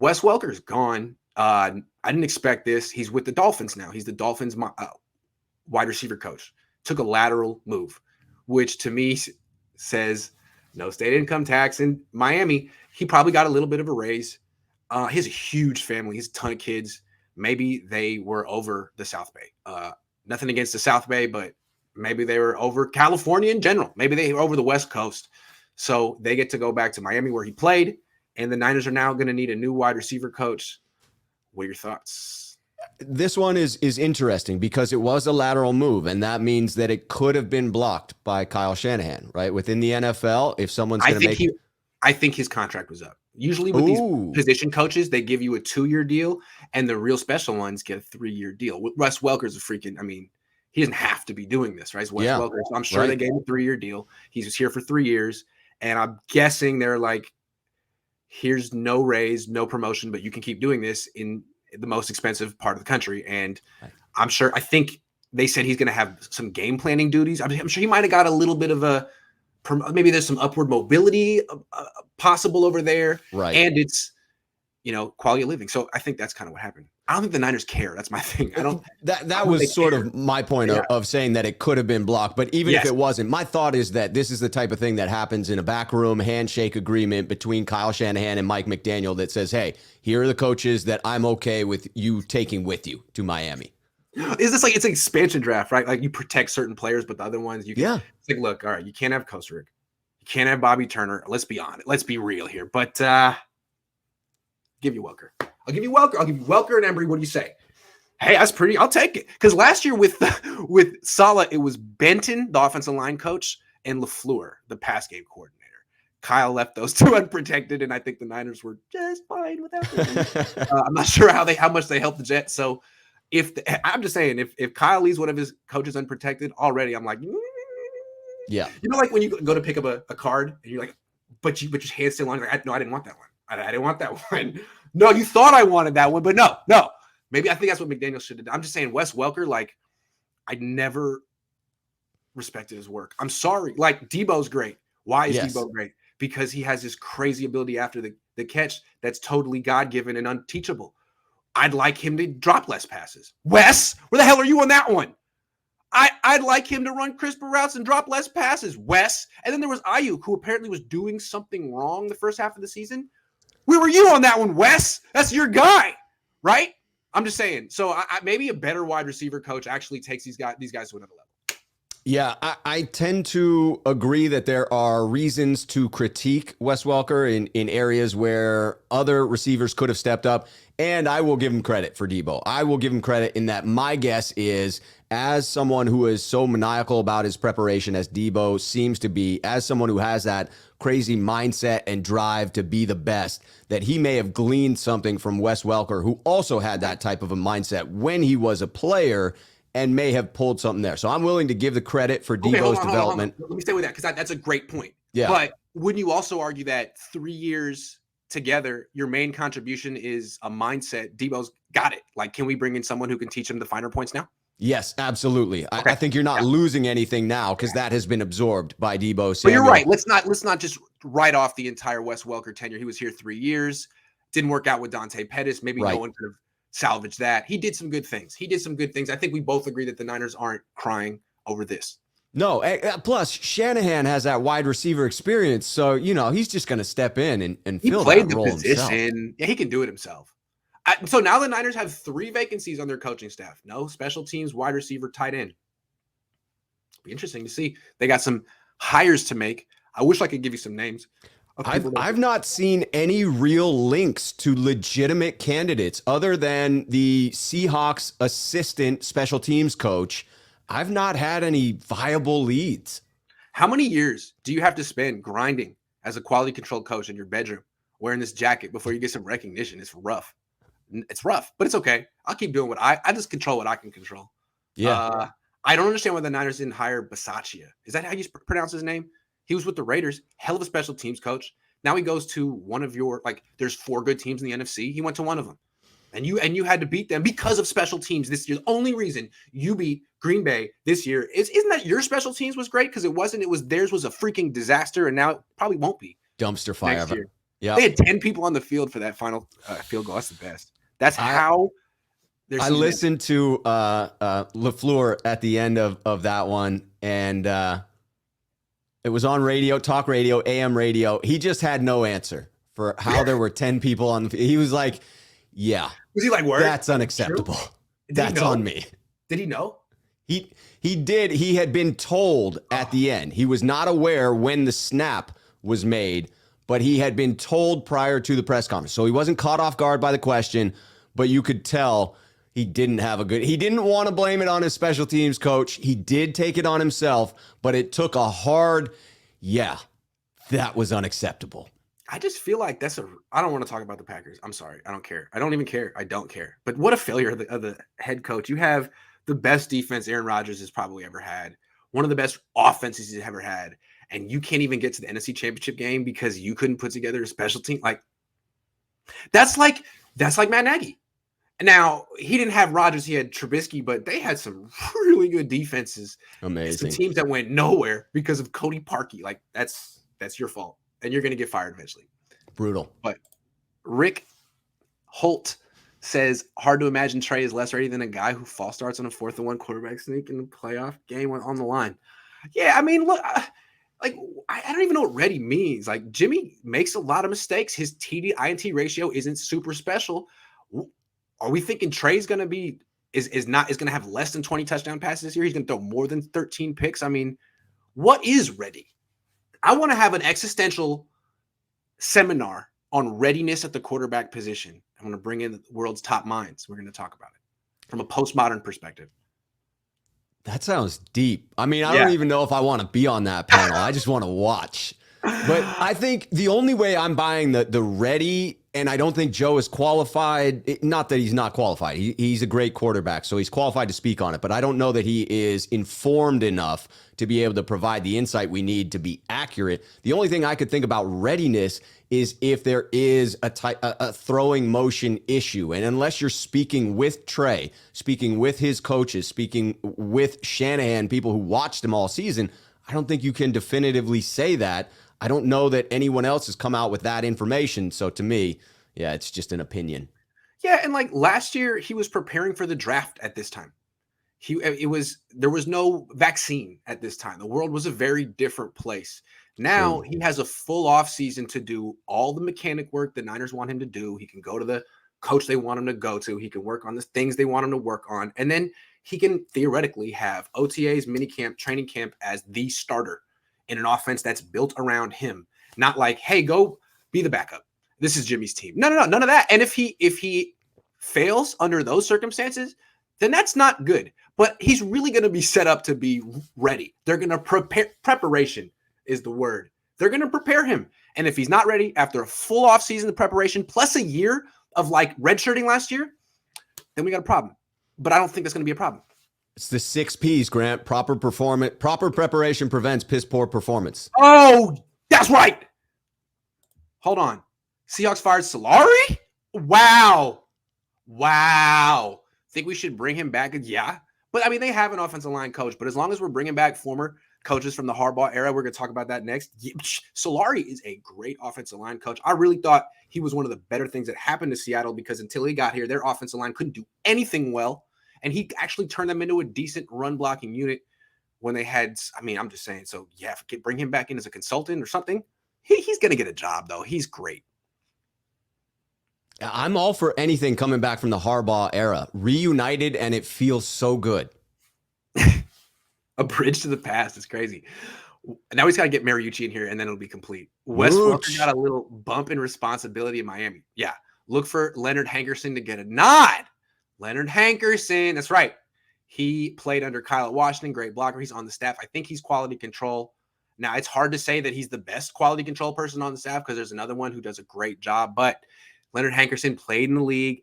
Wes Welker's gone. I didn't expect this. He's with the Dolphins now. He's the Dolphins wide receiver coach. Took a lateral move, which to me says no state income tax in Miami. He probably got a little bit of a raise. He has a huge family. He has a ton of kids. Maybe they were over the South Bay. Nothing against the South Bay, but maybe they were over California in general. Maybe they were over the West Coast. So they get to go back to Miami where he played. And the Niners are now going to need a new wide receiver coach. What are your thoughts? This one is interesting because it was a lateral move, and that means that it could have been blocked by Kyle Shanahan, right? Within the NFL, if someone's going to make I think his contract was up. Usually with these position coaches, they give you a 2-year deal, and the real special ones get a 3-year deal. Wes Welker's a freaking, he doesn't have to be doing this, right? It's Wes Welker. So I'm sure they gave him a 3-year deal. He's here for 3 years, and I'm guessing they're like, here's no raise, no promotion, but you can keep doing this in the most expensive part of the country. And I think they said he's going to have some game planning duties. I'm sure he might have got a little bit of maybe there's some upward mobility possible over there. Right. And it's, quality of living. So I think that's kind of what happened. I don't think the Niners care. That's my thing. That was sort of my point of saying that it could have been blocked. But even if it wasn't, my thought is that this is the type of thing that happens in a backroom handshake agreement between Kyle Shanahan and Mike McDaniel that says, hey, here are the coaches that I'm okay with you taking with you to Miami. Is this like it's an expansion draft, right? Like you protect certain players, but the other ones you can it's like, look, all right, you can't have Kosaric. You can't have Bobby Turner. Let's be honest. Let's be real here. But give you Welker. I'll give you Welker. I'll give you Welker and Embry. What do you say? Hey, that's pretty. I'll take it. Because last year with Saleh, it was Benton, the offensive line coach, and LaFleur, the pass game coordinator. Kyle left those two unprotected, and I think the Niners were just fine without them. I'm not sure how much they helped the Jets. So I'm just saying, if Kyle leaves one of his coaches unprotected already, I'm like, yeah. Like when you go to pick up a card, and you're like, but your hand's still on. Like, no, I didn't want that one. I didn't want that one. No, you thought I wanted that one, but no. Maybe I think that's what McDaniel should have done. I'm just saying, Wes Welker, like, I never respected his work. I'm sorry. Like, Deebo's great. Why is Deebo great? Because he has this crazy ability after the catch that's totally God-given and unteachable. I'd like him to drop less passes. Wes, where the hell are you on that one? I'd like him to run crisper routes and drop less passes. Wes. And then there was Ayuk, who apparently was doing something wrong the first half of the season. Where were you on that one, Wes? That's your guy, right? I'm just saying. So maybe a better wide receiver coach actually takes these guys to another level. Yeah, I tend to agree that there are reasons to critique Wes Welker in areas where other receivers could have stepped up. And I will give him credit for Deebo. I will give him credit in that my guess is, as someone who is so maniacal about his preparation as Deebo seems to be, as someone who has that crazy mindset and drive to be the best, that he may have gleaned something from Wes Welker, who also had that type of a mindset when he was a player and may have pulled something there. So I'm willing to give the credit for Deebo's development. Let me stay with that because that's a great point. Yeah. But wouldn't you also argue that 3 years together, your main contribution is a mindset? Deebo's got it. Like, can we bring in someone who can teach him the finer points now? Yes, absolutely. Okay. I think you're not losing anything now because that has been absorbed by Deebo Samuel. But you're right. Let's not just write off the entire Wes Welker tenure. He was here 3 years. Didn't work out with Dante Pettis. Maybe no one could have salvaged that. He did some good things. I think we both agree that the Niners aren't crying over this. No. Plus, Shanahan has that wide receiver experience. So, he's just going to step in and fill that role himself. Yeah, he can do it himself. So now the Niners have 3 vacancies on their coaching staff. No special teams, wide receiver, tight end. It'll be interesting to see. They got some hires to make. I wish I could give you some names. I've not seen any real links to legitimate candidates other than the Seahawks assistant special teams coach. I've not had any viable leads. How many years do you have to spend grinding as a quality control coach in your bedroom, wearing this jacket before you get some recognition? It's rough. It's rough, but it's okay. I'll keep doing what I just control what I can control. Yeah. I don't understand why the Niners didn't hire Bisaccia. Is that how you pronounce his name? He was with the Raiders, hell of a special teams coach. Now he goes to one of your, there's 4 good teams in the NFC. He went to one of them. And you had to beat them because of special teams this year. The only reason you beat Green Bay this year isn't that your special teams was great, because theirs was a freaking disaster, and now it probably won't be. Dumpster fire. Yeah. They had 10 people on the field for that final field goal. That's the best. That's how their I season listened to LaFleur at the end of that one, and it was on radio, talk radio, AM radio. He just had no answer for how there were 10 people on the field. He was like, yeah, was he like, word? that's unacceptable. That's on me. Did he know? He did. He had been told at the end. He was not aware when the snap was made, but he had been told prior to the press conference. So he wasn't caught off guard by the question, but you could tell he didn't have a good, he didn't want to blame it on his special teams coach. He did take it on himself, but it took a hard, yeah, that was unacceptable. I just feel like I don't want to talk about the Packers. I'm sorry. I don't care. I don't even care. I don't care. But what a failure of the head coach. You have the best defense Aaron Rodgers has probably ever had, one of the best offenses he's ever had, and you can't even get to the NFC Championship game because you couldn't put together a special team. Like that's like Matt Nagy. Now, he didn't have Rodgers, he had Trubisky, but they had some really good defenses. Amazing. Some teams that went nowhere because of Cody Parkey. Like that's your fault, and you're going to get fired eventually. Brutal. But Rick Holt says, hard to imagine Trey is less ready than a guy who false starts on a 4th and 1 quarterback sneak in the playoff game on the line. Yeah, I mean, look, I don't even know what ready means. Like Jimmy makes a lot of mistakes. His INT ratio isn't super special. Are we thinking Trey's going to be is going to have less than 20 touchdown passes this year? He's going to throw more than 13 picks. I mean, what is ready? I want to have an existential seminar on readiness at the quarterback position. I'm going to bring in the world's top minds. We're going to talk about it from a postmodern perspective. That sounds deep. I mean, I don't even know if I want to be on that panel. I just want to watch. But I think the only way I'm buying the ready, and I don't think Joe is qualified, not that he's not qualified. He's a great quarterback, so he's qualified to speak on it. But I don't know that he is informed enough to be able to provide the insight we need to be accurate. The only thing I could think about readiness is if there is a throwing motion issue. And unless you're speaking with Trey, speaking with his coaches, speaking with Shanahan, people who watched him all season, I don't think you can definitively say that. I don't know that anyone else has come out with that information. So to me, yeah, it's just an opinion. Yeah, and like last year, he was preparing for the draft at this time. There was no vaccine at this time. The world was a very different place. Now he has a full off season to do all the mechanic work the Niners want him to do. He can go to the coach they want him to go to. He can work on the things they want him to work on. And then he can theoretically have OTAs, minicamp, training camp as the starter in an offense that's built around him. Not like, hey, go be the backup. This is Jimmy's team. No, none of that. And if he fails under those circumstances, then that's not good. But he's really going to be set up to be ready. They're going to prepare. Preparation is the word. They're going to prepare him. And if he's not ready after a full off season of preparation plus a year of like redshirting last year, then we got a problem. But I don't think that's going to be a problem. It's the 6 P's, Grant. Proper preparation prevents piss poor performance. Oh, that's right. Hold on. Seahawks fired Solari? Wow. Think we should bring him back? Yeah. But I mean, they have an offensive line coach, but as long as we're bringing back former coaches from the Harbaugh era, we're going to talk about that next. Solari is a great offensive line coach. I really thought he was one of the better things that happened to Seattle because until he got here, their offensive line couldn't do anything well. And he actually turned them into a decent run blocking unit when they had, I mean, I'm just saying. So yeah, bring him back in as a consultant or something. He's going to get a job though. He's great. I'm all for anything coming back from the Harbaugh era. Reunited, and it feels so good. A bridge to the past. It's crazy. Now he's got to get Mariucci in here, and then it'll be complete. Wes Welker got a little bump in responsibility in Miami. Yeah. Look for Leonard Hankerson to get a nod. Leonard Hankerson. That's right. He played under Kyle at Washington. Great blocker. He's on the staff. I think he's quality control. Now, it's hard to say that he's the best quality control person on the staff because there's another one who does a great job, but Leonard Hankerson played in the league.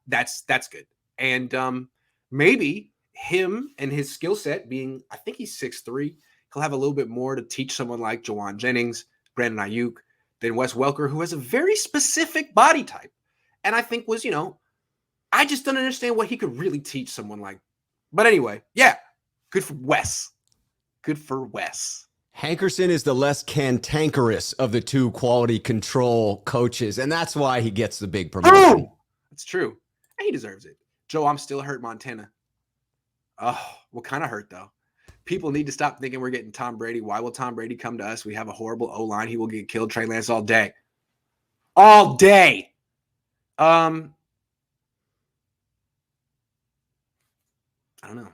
That's good. And maybe him and his skill set being, I think he's 6'3", he'll have a little bit more to teach someone like Jawan Jennings, Brandon Ayuk, than Wes Welker, who has a very specific body type. And I think was, I just don't understand what he could really teach someone like. But anyway, yeah, good for Wes. Good for Wes. Hankerson is the less cantankerous of the two quality control coaches, and that's why he gets the big promotion. Boom! That's true. And he deserves it. Joe, I'm still hurt, Montana. Oh, what kind of hurt, though? People need to stop thinking we're getting Tom Brady. Why will Tom Brady come to us? We have a horrible O-line. He will get killed. Trey Lance all day. All day. I don't know.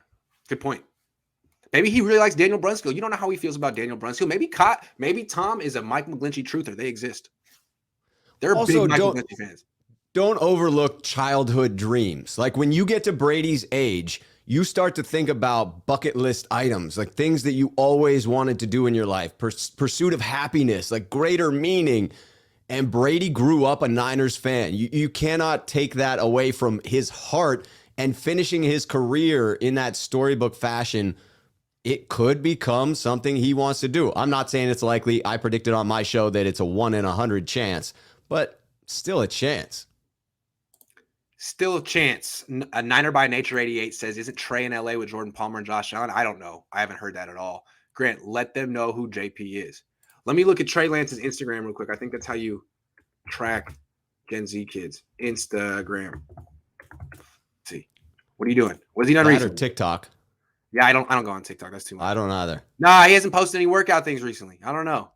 Good point. Maybe he really likes Daniel Brunskill. You don't know how he feels about Daniel Brunskill. Maybe Tom is a Mike McGlinchey truther. They exist. They're Also, big Mike McGlinchey fans. Don't overlook childhood dreams. Like when you get to Brady's age, you start to think about bucket list items, like things that you always wanted to do in your life, pursuit of happiness, like greater meaning. And Brady grew up a Niners fan. You cannot take that away from his heart, and finishing his career in that storybook fashion, it could become something he wants to do. I'm not saying it's likely. I predicted on my show that it's a 1 in 100 chance, but still a chance. Still a chance. A Niner by Nature 88 says, isn't Trey in LA with Jordan Palmer and Josh Allen? I don't know. I haven't heard that at all. Grant, let them know who JP is. Let me look at Trey Lance's Instagram real quick. I think that's how you track Gen Z kids. Instagram. Let's see. What are you doing? What has he done recently? Or TikTok. Yeah, I don't go on TikTok. That's too much. I don't either. Nah, he hasn't posted any workout things recently. I don't know.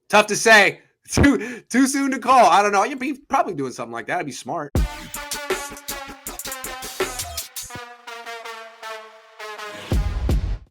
Tough to say. Too soon to call. I don't know. He's probably doing something like that. I'd be smart.